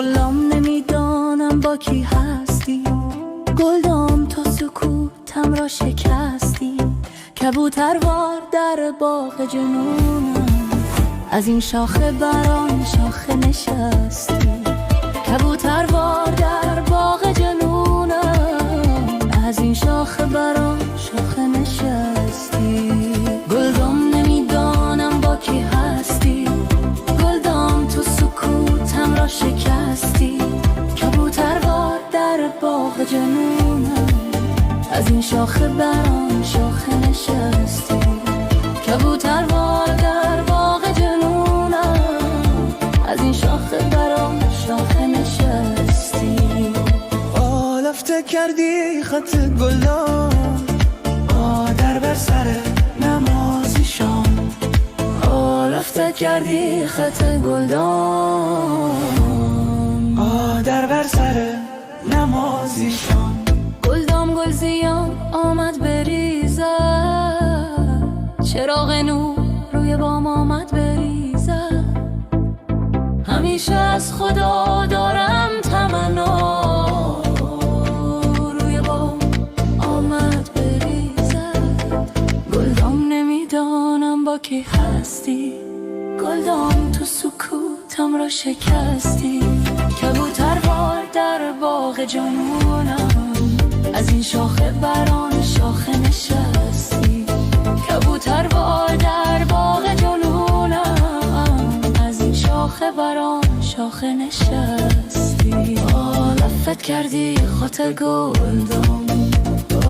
گلدام نمیدانم با کی هستی، گلدام تو سکوتم را شکستی. کبوتروار در باغ جنونم، از این شاخه بران شاخه نشستی. کبوتروار در باغ جنونم، از این شاخه بران شاخه نشستی. گلدام نمیدانم با کی هستی، گلدام تو سکوتم را شکستی. کبوتروار در باغ جنونم، از این شاخه بران شاخه نشستی. کبوتروار در باغ جنونم، از این شاخه بران شاخه نشستی. آلفته کردی خط گلدان، آدر بر سر نمازیشان. آلفته کردی خط گلدان، آدر بر سر نمازیشان. گلدام گل زیان آمد بریزد، چراغ نور روی بام آمد بریزد. همیشه از خدا دارم تمنا، روی بام آمد بریزد. گلدام نمیدانم با کی هستی، گلدام تو سکوتم را شکستی. کبوتروار در باغ جنونم، از این شاخه بران شاخه نشستی. کبوتروار در باغ جنونم، از این شاخه بران شاخه نشستی. آلفت کردی خط گلدان،